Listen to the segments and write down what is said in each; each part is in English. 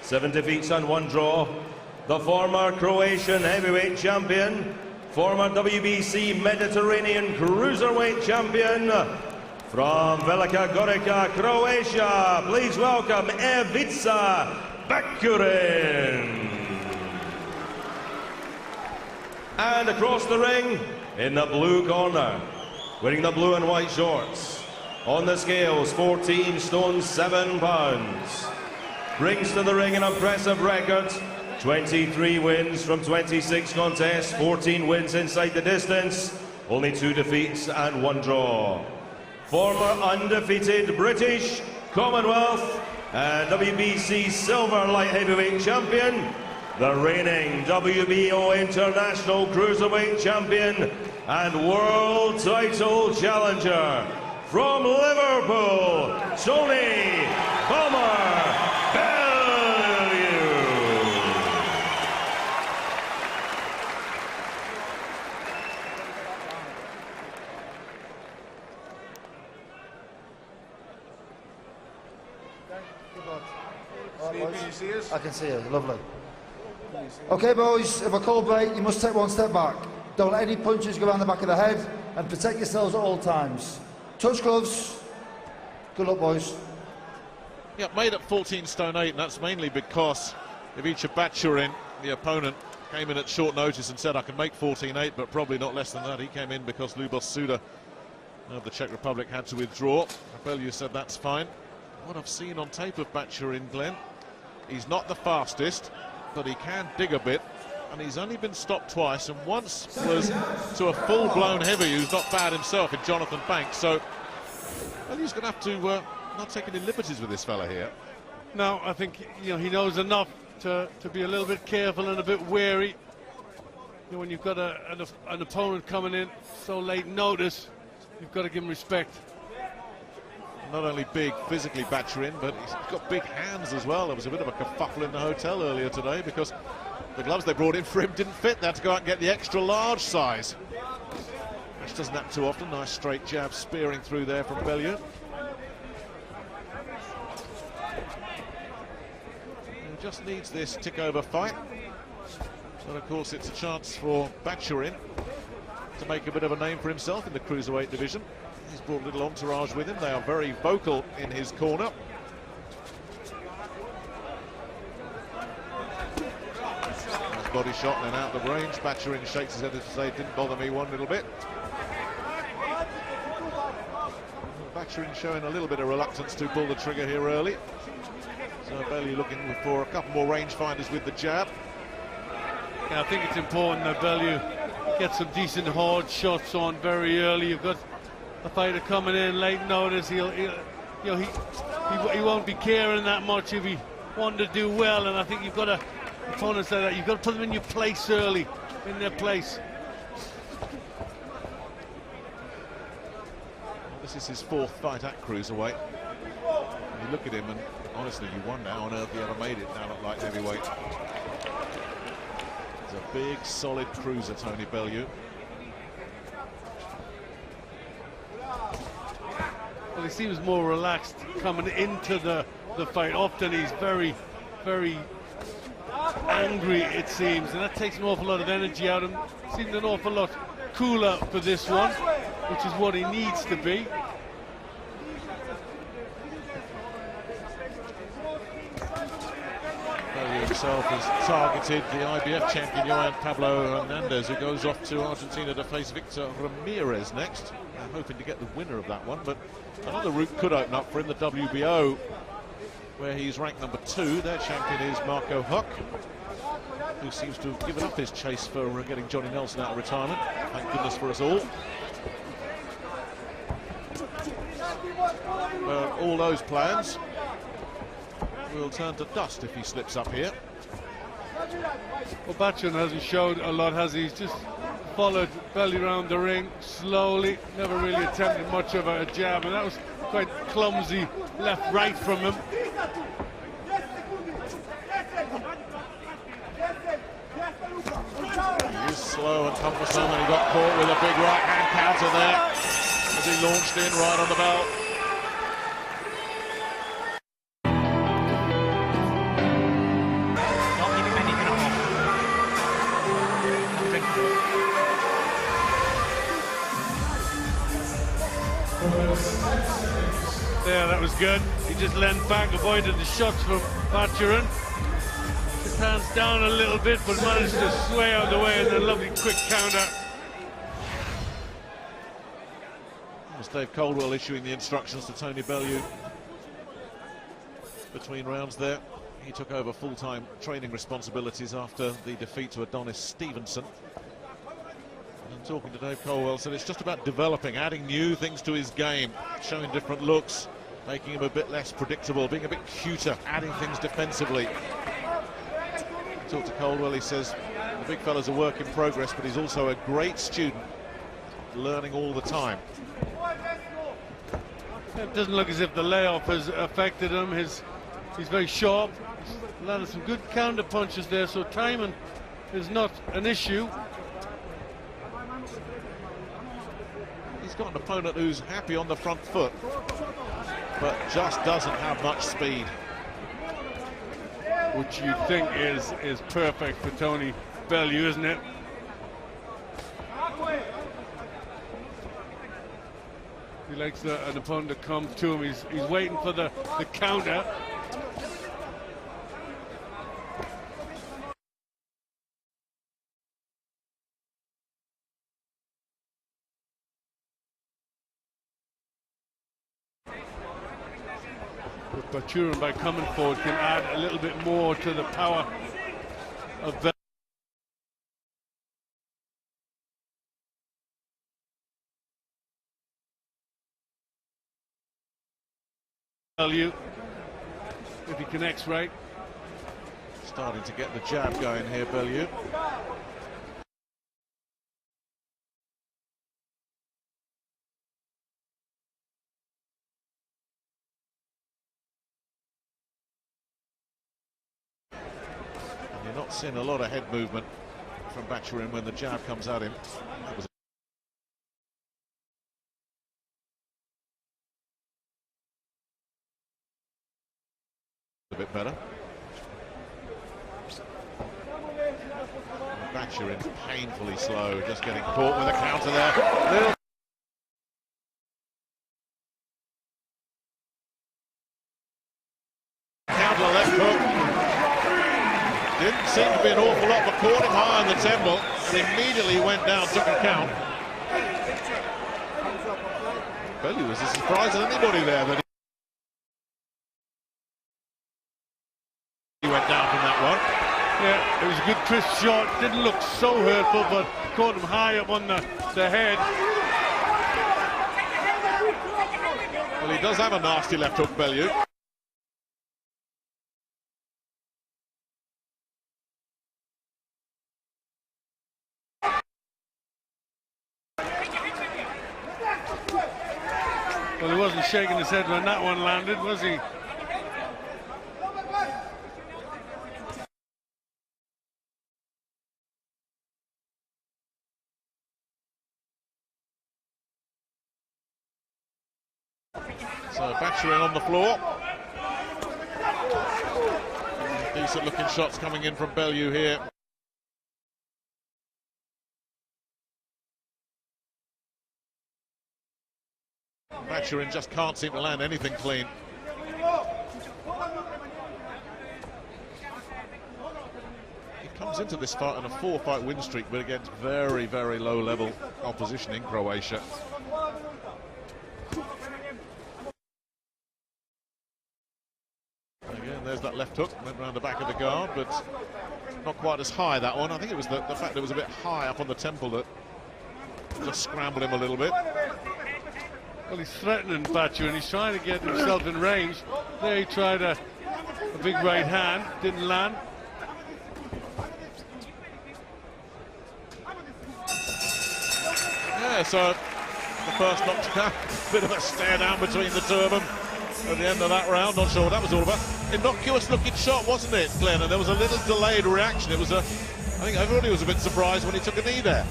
7 defeats and 1 draw. The former Croatian heavyweight champion, former WBC Mediterranean cruiserweight champion, from Velika Gorica, Croatia, please welcome Ivica Bacurin. And across the ring, in the blue corner, wearing the blue and white shorts, on the scales, 14 stone 7 pounds. Brings to the ring an impressive record, 23 wins from 26 contests, 14 wins inside the distance, only 2 defeats and 1 draw. Former undefeated British, Commonwealth and WBC silver light heavyweight champion, the reigning WBO international cruiserweight champion and world title challenger, from Liverpool, Tony Bellew. Can you see us? I can see you, lovely. Okay boys, if I call break, you must take 1 step back. Don't let any punches go around the back of the head and protect yourselves at all times. Touch gloves. Good luck boys. Yeah, made at 14 stone 8, and that's mainly because Ivica Bacurin, the opponent, came in at short notice and said I can make 14-8, but probably not less than that. He came in because Lubos Suda of the Czech Republic had to withdraw. Bellew said that's fine. What I've seen on tape of Bacurin, Glenn, he's not the fastest, but he can dig a bit, and he's only been stopped twice, and once was to a full-blown heavy who's not bad himself in Jonathan Banks. So Bellew's going to have to not take any liberties with this fella here. No, I think he knows enough to be a little bit careful and a bit wary. When you've got an opponent coming in so late notice, you've got to give him respect. Not only big physically, Bacurin, but he's got big hands as well. There was a bit of a kerfuffle in the hotel earlier today because the gloves they brought in for him didn't fit. They had to go out and get the extra large size, which doesn't happen too often. Nice straight jab spearing through there from Bellew. He just needs this tick-over fight. But of course it's a chance for Bacurin to make a bit of a name for himself in the cruiserweight division. He's brought a little entourage with him. They are very vocal in his corner. Nice body shot and then out of range. Bacurin shakes his head to say, didn't bother me one little bit. Bacurin showing a little bit of reluctance to pull the trigger here early. So Bellew looking for a couple more rangefinders with the jab. Yeah, I think it's important that Bellew gets some decent hard shots on very early. You've got a fighter coming in late notice. He won't be caring that much if he wanted to do well, and I think you've got to, opponents like that, you've got to put them in your place early, in their place. This is his 4th fight at cruiserweight. You look at him and honestly you wonder how on earth he ever made it down at light heavyweight. He's a big solid cruiser, Tony Bellew. Well, he seems more relaxed coming into the fight. Often he's very, very angry, it seems, and that takes an awful lot of energy out of him. Seems an awful lot cooler for this one, which is what he needs to be. Bellew himself has targeted the IBF champion Johan Pablo Hernandez, who goes off to Argentina to face Victor Ramirez next. I'm hoping to get the winner of that one, but another route could open up for him, the WBO, where he's ranked number 2. Their champion is Marco Huck, who seems to have given up his chase for getting Johnny Nelson out of retirement. Thank goodness for us all. All those plans will turn to dust if he slips up here. Well, Bacurin hasn't showed a lot, has he? He's just followed Bellew around the ring slowly, never really attempted much of a jab, and that was quite clumsy left-right from him. He is slow and cumbersome, and he got caught with a big right-hand counter there as he launched in right on the bell. good. He just leaned back, avoided the shots from Bacurin. His hands down a little bit, but managed to sway out of the way, and a lovely quick counter. As Dave Caldwell issuing the instructions to Tony Bellew between rounds there. He took over full-time training responsibilities after the defeat to Adonis Stevenson. And talking to Dave Caldwell, said it's just about developing, adding new things to his game, showing different looks, making him a bit less predictable, being a bit cuter, adding things defensively. Talked to Caldwell, he says the big fella's a work in progress, but he's also a great student, learning all the time. It doesn't look as if the layoff has affected him. He's very sharp. He's landed some good counter punches there, so timing is not an issue. He's got an opponent who's happy on the front foot, but just doesn't have much speed. Which you think is perfect for Tony Bellew, isn't it? He likes an opponent to come to him. He's waiting for the counter. But Bacurin, by coming forward, can add a little bit more to the power of Bellew. If he connects right. Starting to get the jab going here, Bellew. You're not seeing a lot of head movement from Bacurin when the jab comes at him. That was a bit better. Bacurin painfully slow, just getting caught with a counter there. Little counter left hook. Didn't seem to be an awful lot, but caught him high on the temple and immediately went down, took a count. Bellew was as surprised as anybody there that he went down from that one. Yeah, it was a good crisp shot. Didn't look so hurtful, but caught him high up on the head. Well, he does have a nasty left hook, Bellew. Well, he wasn't shaking his head when that one landed, was he? So Bacurin on the floor. Decent looking shots coming in from Bellew here. Bacurin just can't seem to land anything clean. He comes into this fight on a 4-fight win streak, but against very, very low level opposition in Croatia. Again, there's that left hook, went round the back of the guard, but not quite as high, that one. I think it was the fact that it was a bit high up on the temple that just scrambled him a little bit. Well, he's threatening Bacurin. He's trying to get himself in range. There he tried a big right hand, didn't land. Yeah, so the first knockdown, bit of a stare down between the two of them at the end of that round. Not sure what that was all about. Innocuous looking shot, wasn't it, Glenn? And there was a little delayed reaction. It was I think everybody was a bit surprised when he took a knee there.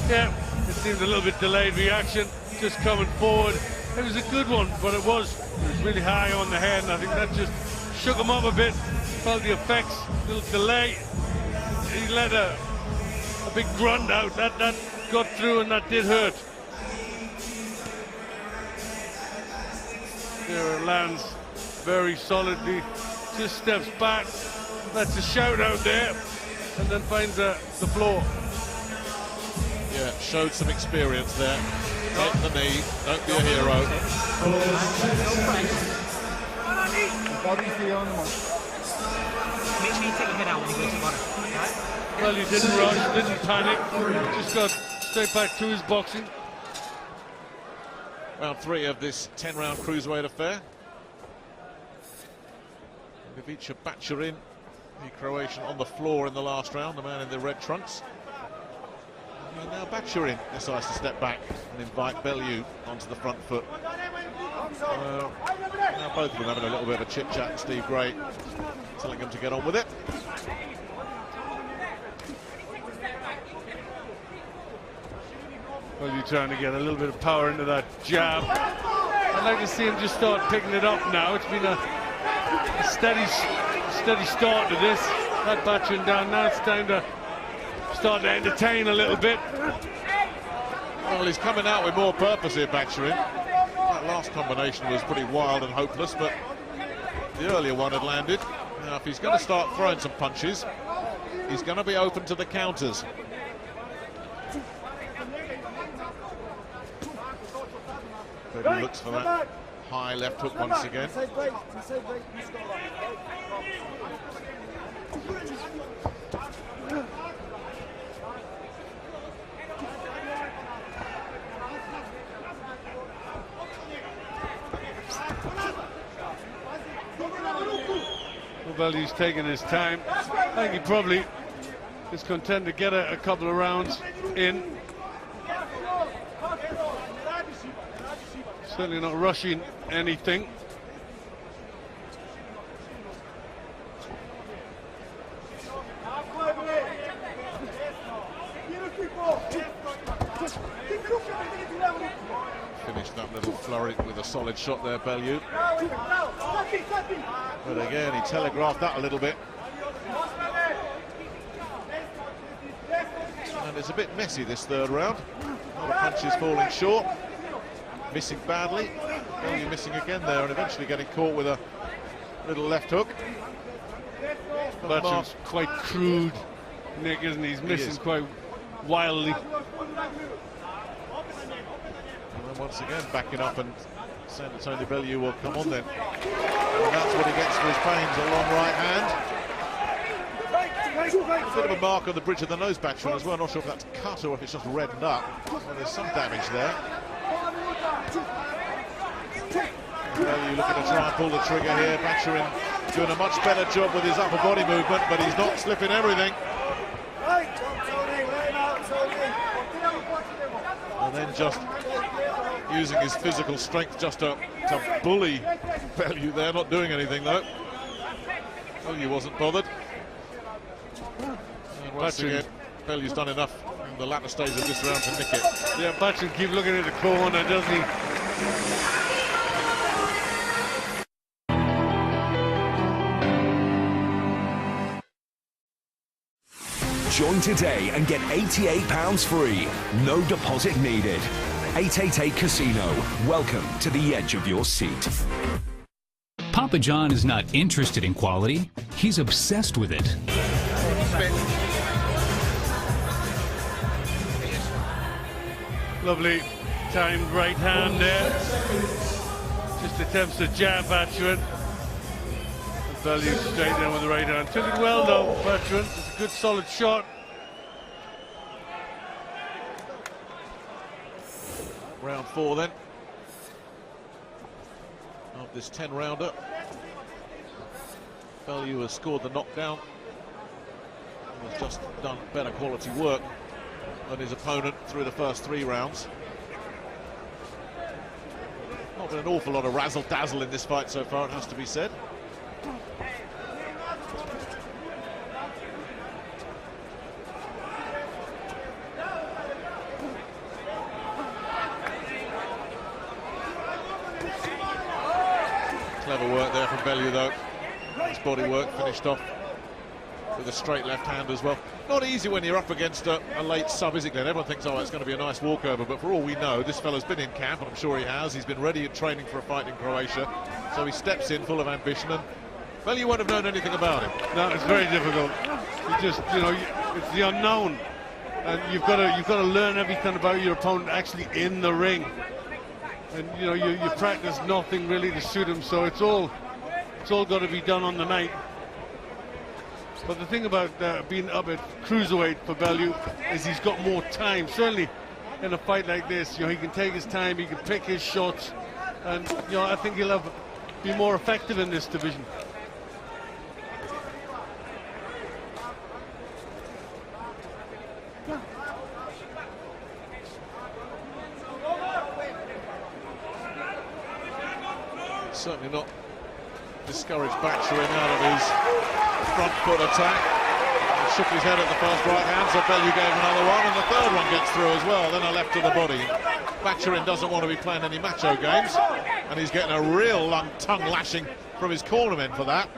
Yeah, it seemed a little bit delayed reaction, just coming forward. It was a good one, but it was really high on the head, and I think that just shook him up a bit. Felt the effects, a little delay. He let a big grunt out. That got through, and that did hurt. There lands very solidly, just steps back, lets a shout out there, and then finds the floor. Yeah, showed some experience there. Take the knee, don't be a hero. Body's the only one. Make sure you take your head out when you go to the bottom. Right? Well, he didn't rush, didn't panic, just got straight back to his boxing. Round 3 of this 10-round cruiserweight affair. Ivica Bacurin, the Croatian, on the floor in the last round, the man in the red trunks. And now Bacurin decides to step back and invite Bellew onto the front foot. Now both of them having a little bit of a chit-chat. Steve Gray telling them to get on with it. Well, you're trying to get a little bit of power into that jab. I'd like to see him just start picking it up now. It's been a steady start to this. That Bacurin down, now it's time to start to entertain a little bit. Well, he's coming out with more purpose here, Bacurin. That last combination was pretty wild and hopeless, but the earlier one had landed. Now, if he's going to start throwing some punches, he's going to be open to the counters. He looks for that high left hook once again. Well, he's taking his time. I think he probably is content to get a couple of rounds in. Certainly not rushing anything. Finished that little flurry with a solid shot there, Bellew. But again, he telegraphed that a little bit. And it's a bit messy, this third round. A lot of punches falling short. Missing badly. Bellew missing again there and eventually getting caught with a little left hook. Bacurin's quite crude, Nick, isn't he? He's missing quite wildly. And then once again backing up, and San Antonio Bellew will come on then. And that's what he gets for his pains, a long right hand. A bit of a mark on the bridge of the nose, Bacurin, as well. Not sure if that's cut or if it's just reddened up. Well, there's some damage there. Bellew looking to try and pull the trigger here. Bacurin doing a much better job with his upper body movement, but he's not slipping everything. And then just using his physical strength just to bully Bellew there, not doing anything though. Bellew wasn't bothered. And once again, Bellew's done enough in the latter stage of this round to nick it. Yeah, Bacurin keeps looking at the corner, doesn't he? Join today and get £88 free. No deposit needed. 888 Casino. Welcome to the edge of your seat. Papa John is not interested in quality. He's obsessed with it. Lovely timed right hand there. Just attempts to jab Bacurin. Bellew straight down with the right hand. Took it well though, Bacurin. It's a good solid shot. Round 4 then of this 10-rounder. Bellew has scored the knockdown and has just done better quality work than his opponent through the first 3 rounds. Not been an awful lot of razzle-dazzle in this fight so far, it has to be said. Clever work there from Bellew though. His body work finished off with a straight left hand as well. Not easy when you're up against a late sub, is it, Glenn? Everyone thinks, oh, it's going to be a nice walkover, but for all we know, this fellow's been in camp, and I'm sure he has. He's been ready and training for a fight in Croatia, so he steps in full of ambition, and well, you won't have known anything about him. No, it's very difficult. You just, you know, it's the unknown, and you've got to learn everything about your opponent actually in the ring. And you know, you practice nothing really to suit him, so it's all got to be done on the night. But the thing about being up at cruiserweight for Bellew is he's got more time. Certainly in a fight like this, you know, he can take his time, he can pick his shots, and you know, I think he'll be more effective in this division. Certainly not discouraged Bacurin out of his front foot attack. He shook his head at the first right hand, so Bellew gave another one, and the third one gets through as well. Then a left to the body. Bacurin doesn't want to be playing any macho games, and he's getting a real tongue lashing from his cornermen for that.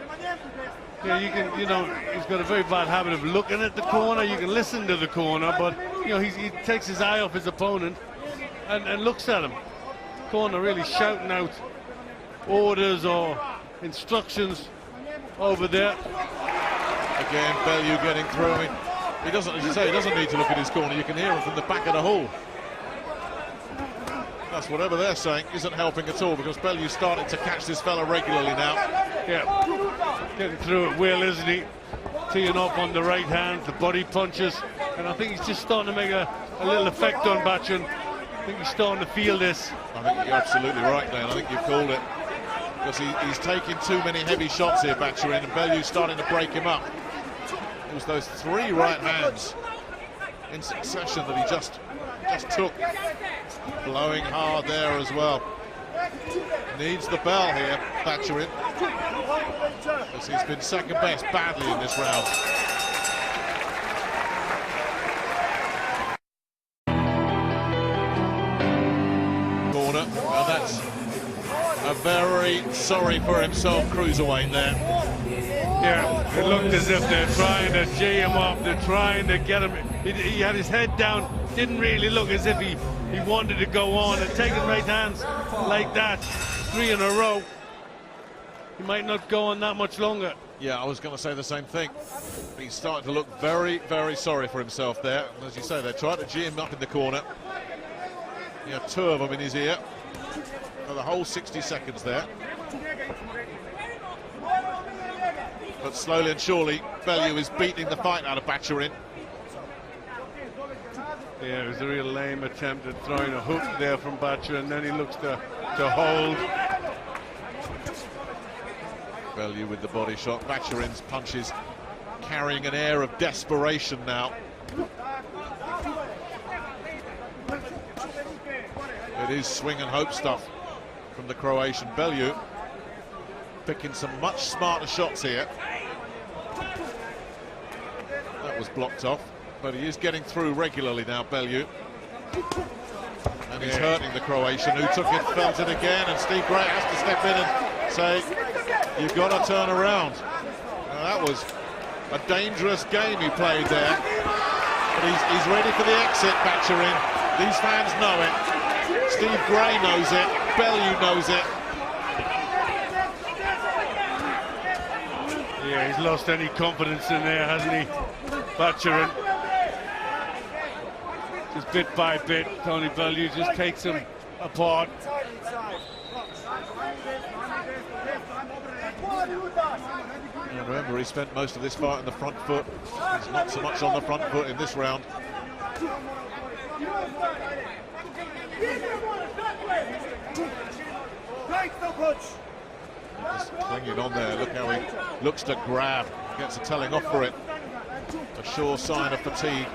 Yeah, you can, you know, he's got a very bad habit of looking at the corner. You can listen to the corner, but you know, he takes his eye off his opponent and looks at him. Corner really shouting out orders or instructions over there. Again, Bellew getting through. I mean, he doesn't, as you say, he doesn't need to look at his corner. You can hear him from the back of the hall. That's whatever they're saying isn't helping at all, because Bellew's starting to catch this fella regularly now. Yeah, getting through at will, isn't he? Teeing up on the right hand, the body punches, and I think he's just starting to make a little effect on Bacurin. I think he's starting to feel this. I think you're absolutely right, Dan. I think you've called it. Because he's taking too many heavy shots here, Bacurin, and Bellew's starting to break him up. It was those 3 right hands in succession that he just took. Blowing hard there as well. Needs the bell here, Bacurin, because he's been second best badly in this round. Corner, and that's a very sorry for himself cruiserweight there. Yeah, it looked as if they're trying to jay him up, they're trying to get him. He had his head down, didn't really look as if he wanted to go on, and taking right hands like that, 3 in a row, he might not go on that much longer. Yeah, I was going to say the same thing. He's starting to look very, very sorry for himself there. And as you say, they're trying to G him up in the corner. He had 2 of them in his ear for the whole 60 seconds there. But slowly and surely, Bellew is beating the fight out of Bacurin. Yeah, it was a real lame attempt at throwing a hook there from Bacurin, and then he looks to hold. Bellew with the body shot. Bacurin's punches carrying an air of desperation now. It is swing and hope stuff from the Croatian. Bellew picking some much smarter shots here. That was blocked off, but he is getting through regularly now, Bellew. And he's hurting the Croatian, who took it, felt it again, and Steve Gray has to step in and say, you've got to turn around. Now, that was a dangerous game he played there. But he's ready for the exit, Bacurin. These fans know it. Steve Gray knows it. Bellew knows it. Yeah, he's lost any confidence in there, hasn't he, Bacurin? Just bit by bit, Tony Bellew just takes him apart. And remember, he spent most of this fight on the front foot. He's not so much on the front foot in this round. Just clinging on there. Look how he looks to grab. Gets a telling off for it. A sure sign of fatigue.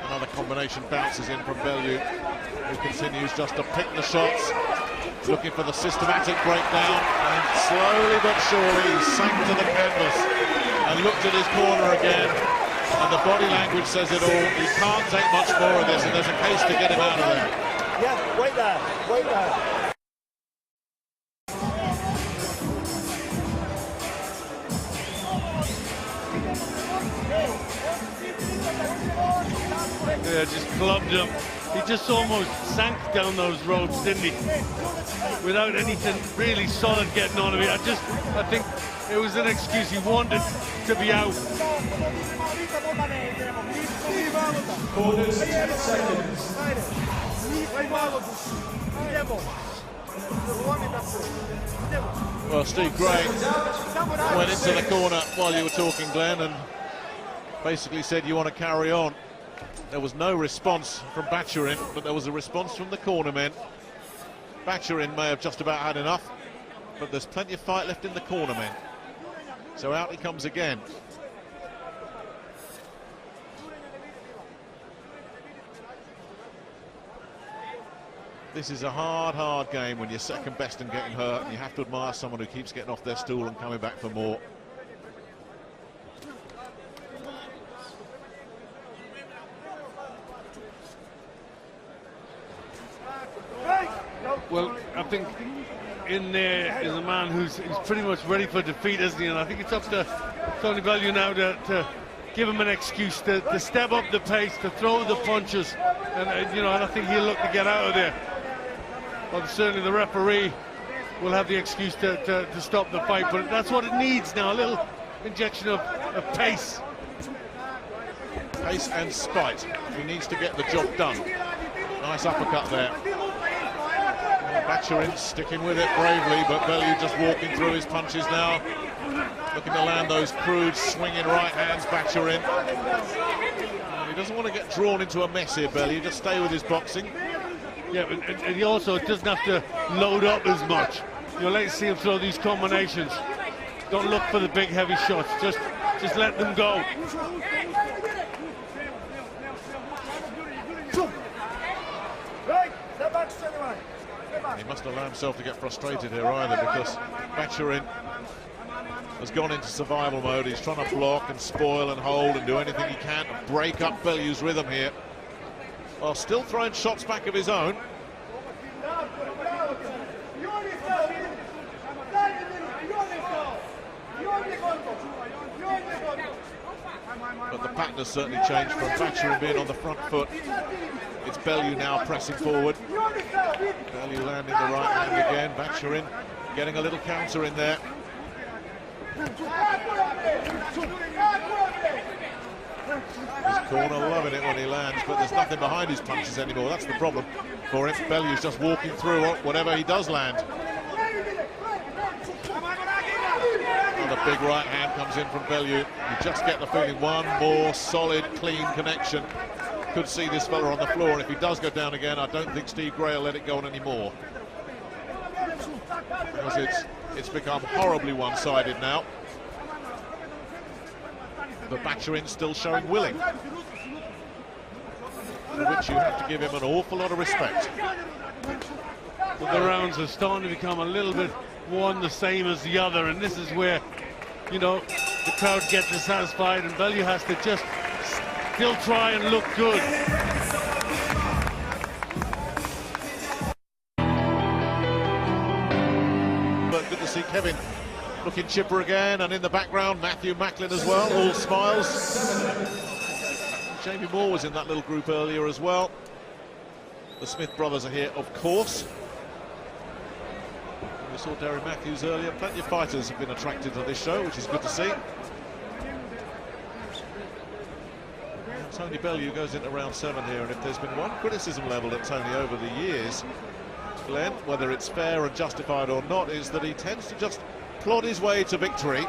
Another combination bounces in from Bellew, who continues just to pick the shots, looking for the systematic breakdown, and slowly but surely he sank to the canvas and looked at his corner again, and the body language says it all. He can't take much more of this, and there's a case to get him out of there. Yeah, wait there, wait there. Yeah, just clubbed him. He just almost sank down those ropes, didn't he? Without anything really solid getting on him. I think it was an excuse. He wanted to be out. Bonus 10 seconds. Well, Steve Gray went into the corner while you were talking, Glenn, and basically said, you want to carry on. There was no response from Bacurin, but there was a response from the corner men. Bacurin may have just about had enough, but there's plenty of fight left in the corner men. So out he comes again. This is a hard game when you're second best and getting hurt, and you have to admire someone who keeps getting off their stool and coming back for more. Well, I think in there is a man who's pretty much ready for defeat, isn't he? And I think it's up to Tony Bellew now to give him an excuse to step up the pace, to throw the punches, and you know, and I think he'll look to get out of there. Well, certainly the referee will have the excuse to stop the fight, but that's what it needs now, a little injection of pace. Pace and spite. He needs to get the job done. Nice uppercut there. Bacurin sticking with it bravely, but Bellew just walking through his punches now. Looking to land those crude swinging right hands, Bacurin. He doesn't want to get drawn into a mess here, Bellew. Just stay with his boxing. Yeah, and he also doesn't have to load up as much. You'll like to see him throw these combinations. Don't look for the big heavy shots. Just let them go. He must allow himself to get frustrated here either, because Bacurin has gone into survival mode. He's trying to block and spoil and hold and do anything he can to break up Bellew's rhythm here, while still throwing shots back of his own. But the pattern has certainly changed from Bacurin being on the front foot. It's Bellew now pressing forward. Bellew landing the right hand again. Bacurin getting a little counter in there. His corner loving it when he lands, but there's nothing behind his punches anymore. That's the problem for him. Bellew's just walking through whatever he does land. And a big right hand comes in from Bellew. You just get the feeling one more solid, clean connection could see this fella on the floor, and if he does go down again, I don't think Steve Gray will let it go on anymore, because it's become horribly one-sided now. But Bacurin's still showing willing, for which you have to give him an awful lot of respect. But the rounds are starting to become a little bit one the same as the other, and this is where, you know, the crowd gets dissatisfied, and Bellew has to just still try and look good. But good to see Kevin looking chipper again, and in the background Matthew Macklin as well, all smiles. Jamie Moore was in that little group earlier as well. The Smith brothers are here, of course. We saw Derry Matthews earlier. Plenty of fighters have been attracted to this show, which is good to see. Tony Bellew goes into round 7 here, and if there's been one criticism levelled at Tony over the years, Glenn, whether it's fair and justified or not, is that he tends to just plod his way to victory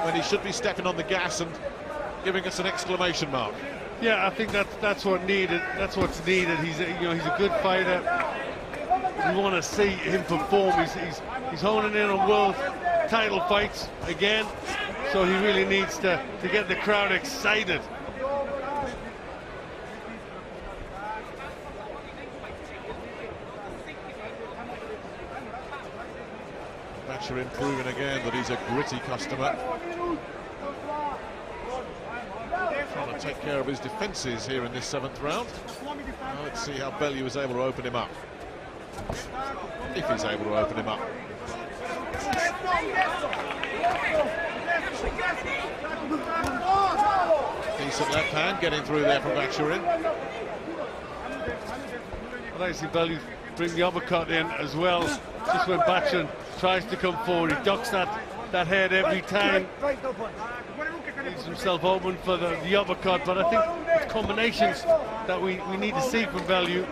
when he should be stepping on the gas and giving us an exclamation mark. Yeah, I think that's what needed. That's what's needed. He's a good fighter. We want to see him perform. He's honing in on world title fights again, so he really needs to get the crowd excited. Bacurin proving again that he's a gritty customer. Trying to take care of his defences here in this 7th round. Now let's see how Bellew is able to open him up. If he's able to open him up. Decent left hand getting through there from Bacurin. I'd like to see Bellew bring the uppercut in as well. Just when Bacurin tries to come forward, he ducks that head every time. Leaves himself open for the uppercut, but I think it's combinations that we need to see from Bellew.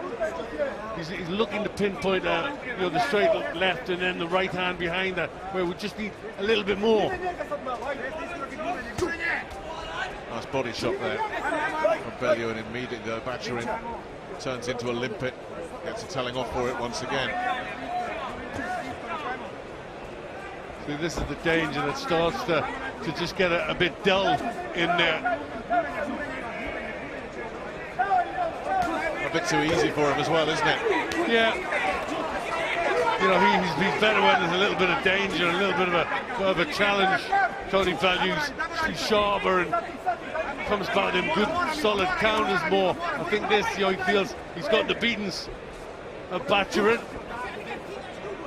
He's looking to pinpoint the straight left and then the right hand behind that, where we just need a little bit more. Nice body shot there from Bellew, and immediately Bacurin turns into a limpet, gets a telling off for it once again. See, this is the danger that starts to just get a bit dull in there. A bit too easy for him as well, isn't it? Yeah. You know, he's better when there's a little bit of danger, a little bit of a challenge. Tony Bellew's he's sharper and comes back in good, solid counters more. I think this, he feels he's got the beatings of Bacurin.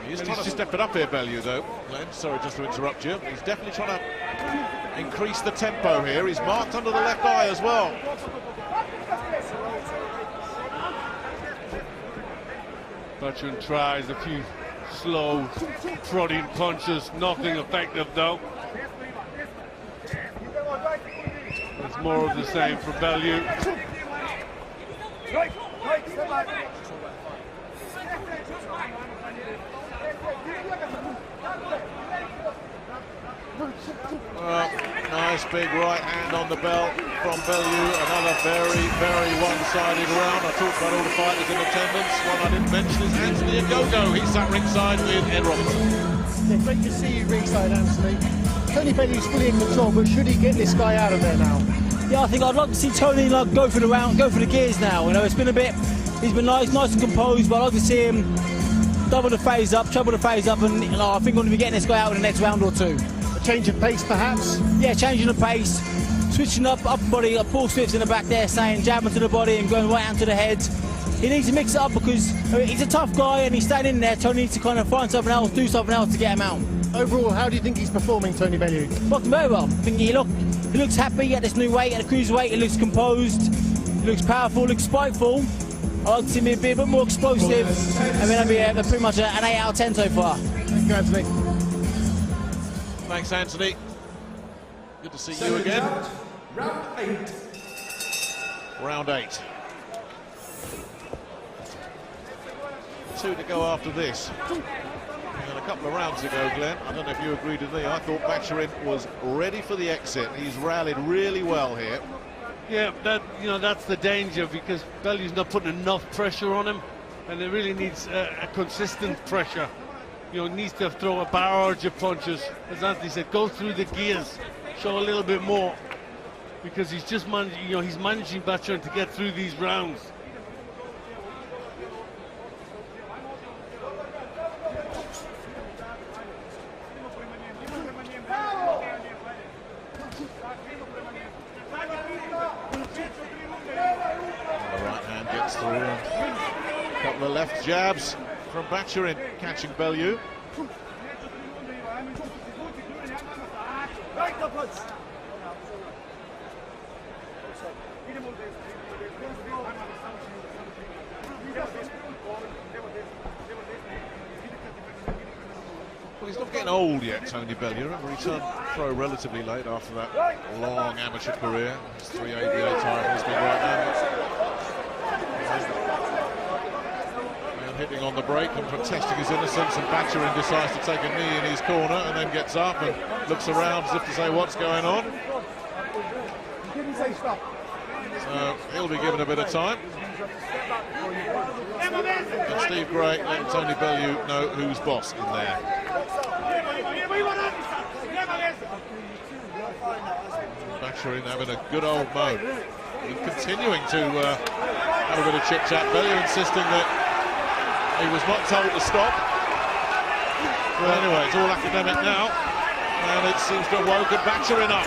He's trying to step it up here, Bellew, though. Glenn, sorry just to interrupt you. He's definitely trying to increase the tempo here. He's marked under the left eye as well. Bacurin tries a few slow, prodding punches, nothing effective though. It's more of the same for Bellew. Nice big right hand on the belt from Bellew. Another very, very one-sided round. I talked about all the fighters in attendance. One I didn't mention is Anthony Ogogo. He's sat ringside with Ed Robertson. Yeah, great to see you ringside, Anthony. Tony Bellew's fully in control, but should he get this guy out of there now? Yeah, I think I'd like to see Tony go for the round, go for the gears now. You know, it's been a bit, he's been nice and composed, but I'd like to see him double the phase up, treble the phase up, and I think we're going to be getting this guy out in the next round or two. A change of pace, perhaps? Yeah, changing the pace, switching up body, Paul Swift's in the back there saying jabbing to the body and going right hand to the head. He needs to mix it up because he's a tough guy and he's staying in there. Tony needs to kind of find something else, do something else to get him out. Overall, how do you think he's performing, Tony Bellew? Fucking very well. I think he looks happy at this new weight, at the cruiserweight. He looks composed, he looks powerful, looks spiteful. I'd like to see him be a bit more explosive, and then I'll be pretty much an 8 out of 10 so far. Thank you, Anthony. Thanks, Anthony. Good to see you again. Round 8. Round 8. 2 to go after this. And a couple of rounds ago, Glenn, I don't know if you agreed with me, I thought Bacurin was ready for the exit. He's rallied really well here. Yeah, that's the danger, because Bellew's not putting enough pressure on him, and it really needs a consistent pressure. Needs to throw a barrage of punches. As Anthony said, go through the gears, show a little bit more, because he's just managing, he's managing Bacurin to get through these rounds. Through a couple of left jabs from Bacurin, catching Bellew. Well, he's not getting old yet, Tony Bellew. Remember, he turned pro relatively late after that long amateur career. His 3 ABA titles, big right hand. Hitting on the break and protesting his innocence, and Bacurin decides to take a knee in his corner and then gets up and looks around as if to say what's going on. So he'll be given a bit of time. And Steve Gray letting Tony Bellew know who's boss in there. Bacurin having a good old moan and continuing to have a bit of chit-chat. Bellew insisting that he was not told to stop. Well, anyway, it's all academic now, and it seems to have woken Bacurin up.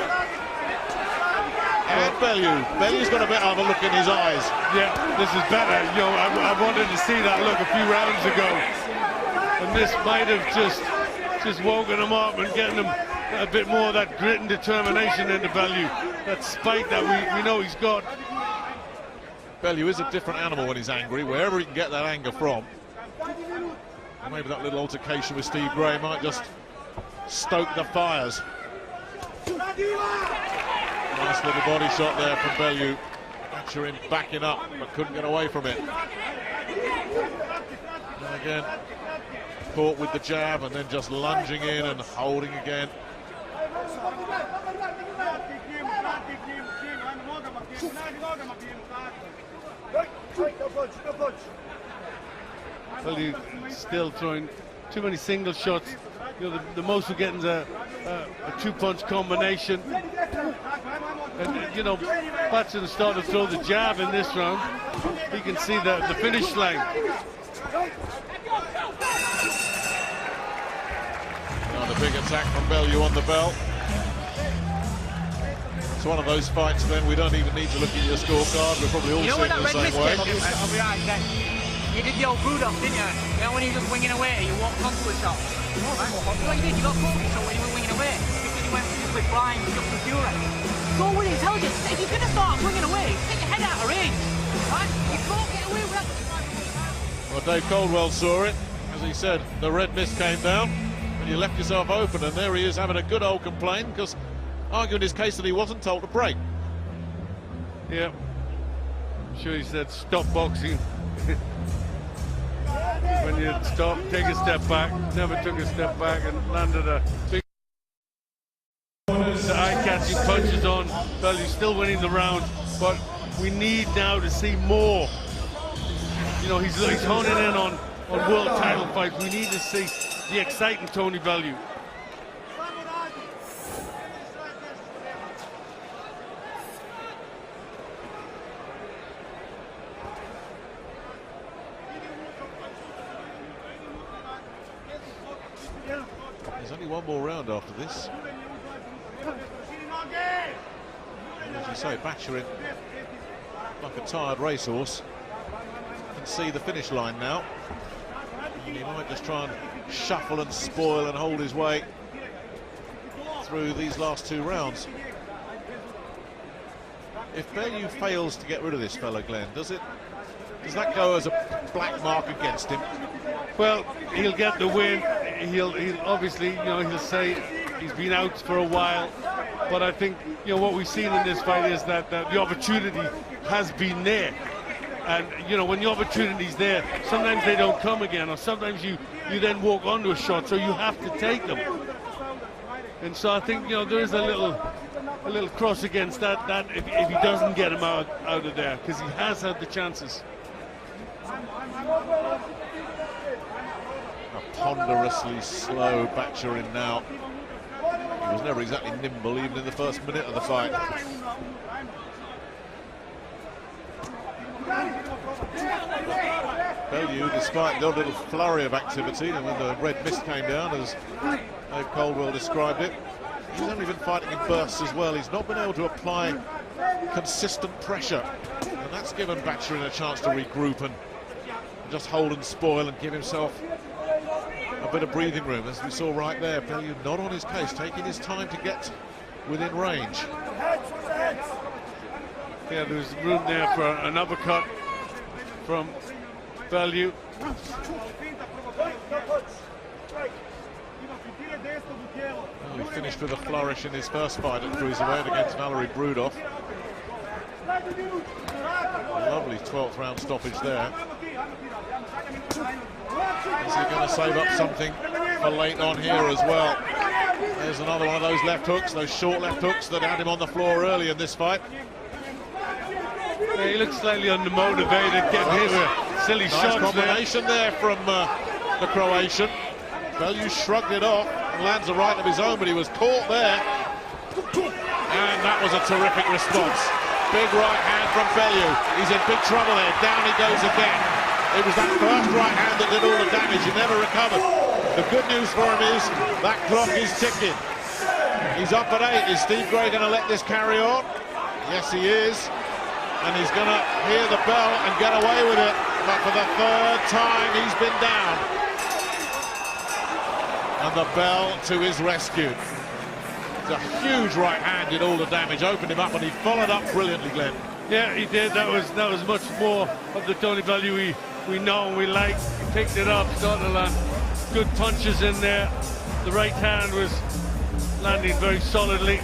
And Bellew's got a bit of a look in his eyes. Yeah, this is better. I wanted to see that look a few rounds ago, and this might have just woken him up and getting him a bit more of that grit and determination into Bellew. that spike that we know he's got. Bellew is a different animal when he's angry, wherever he can get that anger from. And maybe that little altercation with Steve Gray might just stoke the fires. Nice little body shot there from Bellew. Bacurin backing up, but couldn't get away from it. And again, caught with the jab and then just lunging in and holding again. Bellew still throwing too many single shots. You know, the most we're getting is a two-punch combination. And, you know, Bacurin started to throw the jab in this round. You can see the finish line. Another big attack from Bellew on the bell. It's one of those fights then we don't even need to look at your scorecard. We're probably all seeing it the same way. I'll be right then. You did the old Rudolph, didn't you? You know when he was just winging away, you walked onto a shot. Right? What you did, you got caught so when you were winging away. Because you went with blind, you got some fury. Go with intelligence. If you're going to start swinging away, take your head out of range. Right? You can't get away with that. Well, Dave Coldwell saw it. As he said, the red mist came down and you left yourself open, and there he is having a good old complaint because arguing his case that he wasn't told to break. Yeah. I'm sure he said stop boxing. When you stop, take a step back, never took a step back and landed a big eye-catching punches on. Bellew's still winning the round, but we need now to see more. You know, he's honing in on world title fights. We need to see the exciting Tony Bellew. There's only one more round after this. And as you say, Bacurin, like a tired racehorse, can see the finish line now. And he might just try and shuffle and spoil and hold his way through these last two rounds. If Bellew fails to get rid of this fella, Glenn, does that go as a black mark against him? Well, he'll get the win. He'll obviously, you know, he'll say he's been out for a while. But I think, you know, what we've seen in this fight is that the opportunity has been there. And, you know, when the opportunity's there, sometimes they don't come again, or sometimes you then walk onto a shot, so you have to take them. And so I think, you know, there is a little cross against that if he doesn't get him out of there, because he has had the chances. A ponderously slow Bacurin now. He was never exactly nimble even in the first minute of the fight. Bellew, despite the odd little flurry of activity, and when the red mist came down, as Dave Coldwell described it, he's only been fighting in bursts as well. He's not been able to apply consistent pressure, and that's given Bacurin a chance to regroup and just hold and spoil and give himself a bit of breathing room, as we saw right there. Bellew not on his case, taking his time to get within range. Yeah, there's room there for an uppercut from Bellew. Well, he finished with a flourish in his first fight at cruiserweight against Valery Brudov. A lovely 12th round stoppage there. Is he going to save up something for late on here as well? There's another one of those left hooks, those short left hooks that had him on the floor early in this fight. Yeah, he looks slightly undermotivated, getting hit with silly shots. Nice combination there from the Croatian. Bellew shrugged it off and lands a right of his own, but he was caught there. And that was a terrific response. Big right hand from Bellew. He's in big trouble there. Down he goes again. It was that first right hand that did all the damage. He never recovered. The good news for him is that clock is ticking. He's up at 8. Is Steve Gray going to let this carry on? Yes, he is. And he's going to hear the bell and get away with it. But for the third time, he's been down. And the bell to his rescue. It's a huge right hand, did all the damage, opened him up, and he followed up brilliantly, Glenn. Yeah, he did. That was much more of the Tony Bellew we know and we like. He picked it up, started to land good punches in there. The right hand was landing very solidly,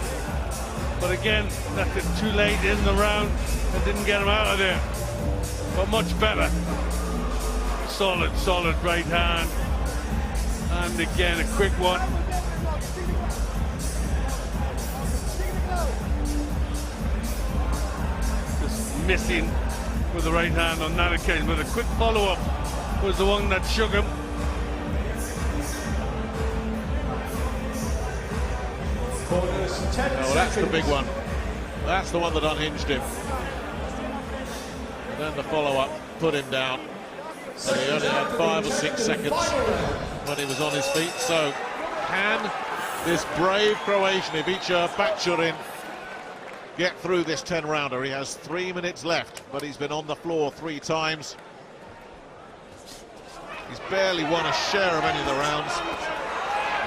but again, left it too late in the round and didn't get him out of there. But much better. Solid right hand, and again a quick one. Just missing with the right hand on that occasion, but a quick follow-up was the one that shook him. Oh, that's the big one. That's the one that unhinged him. And then the follow-up put him down. And he only had 5 or 6 seconds when he was on his feet. So can this brave Croatian Ivica Bacurin get through this 10-rounder? He has 3 minutes left, but he's been on the floor 3 times. He's barely won a share of any of the rounds.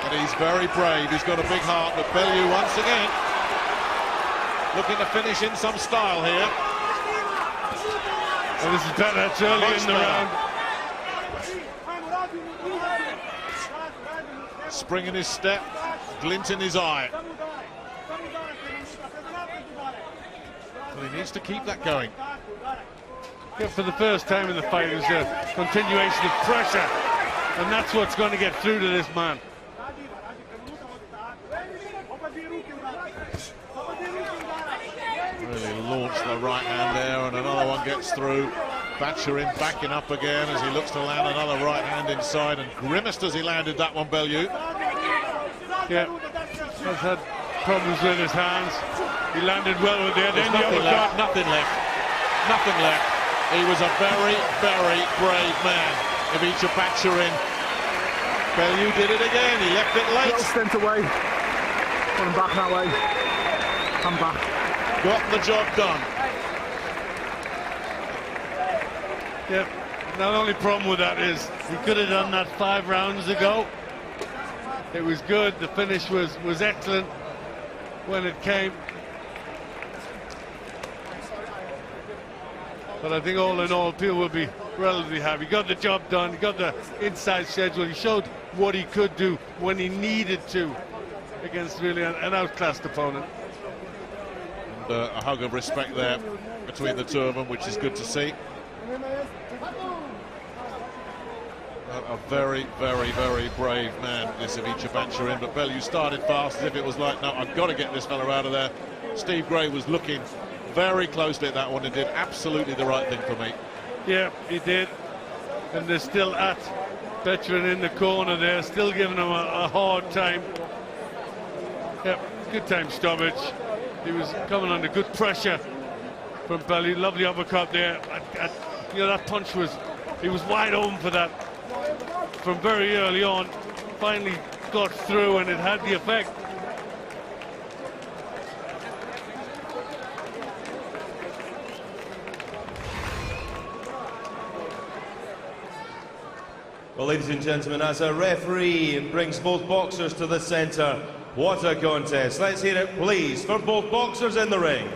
And he's very brave. He's got a big heart, but Bellew once again looking to finish in some style here. Well, this is better. It's early in the round. Spring in his step, glint in his eye. Well, he needs to keep that going. Yeah, for the first time in the fight, it was a continuation of pressure, and that's what's going to get through to this man. Really launched the right hand there, and another one gets through. Bacurin backing up again as he looks to land another right hand inside, and grimaced as he landed that one, Bellew. Yeah, has had problems with his hands. He landed well with it. There's nothing left, nothing left, nothing left. He was a very, very brave man, Ivica Bacurin. Bellew did it again, he left it late. Little stint away, put him back that way, come back. Got the job done. Yeah, the only problem with that is he could have done that 5 rounds ago. It was good, the finish was excellent when it came. But I think all in all, people will be relatively happy. He got the job done, he got the inside schedule, he showed what he could do when he needed to against really an outclassed opponent. And a hug of respect there between the two of them, which is good to see. A very, very, very brave man, this Ivica Bacurin, but Bellew started fast as if it was like, no, I've got to get this fella out of there. Steve Gray was looking very closely at that one and did absolutely the right thing for me. Yeah, he did. And they're still at Bacurin in the corner there, still giving him a hard time. Yep, good time stoppage. He was coming under good pressure from Bellew. Lovely uppercut there. You know, that punch he was wide open for that from very early on. Finally got through and it had the effect. Well, ladies and gentlemen, as a referee brings both boxers to the centre, what a contest. Let's hear it, please, for both boxers in the ring.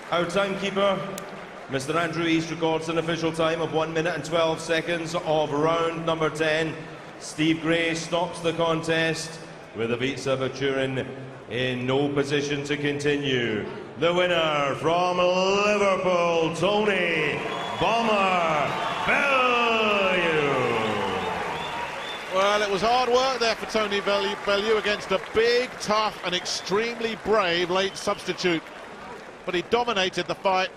Our timekeeper, Mr. Andrew East, records an official time of 1 minute and 12 seconds of round number 10. Steve Gray stops the contest with Ivica Bacurin in no position to continue. The winner from Liverpool, Tony "Bomber" Bellew. Well, it was hard work there for Tony Bellew against a big, tough and extremely brave late substitute. But he dominated the fight,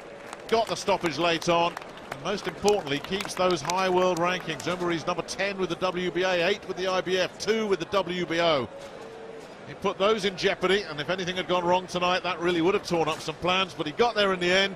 got the stoppage late on, and most importantly, keeps those high world rankings. Remember, he's number 10 with the WBA, 8 with the IBF, 2 with the WBO. He put those in jeopardy, and if anything had gone wrong tonight, that really would have torn up some plans, but he got there in the end.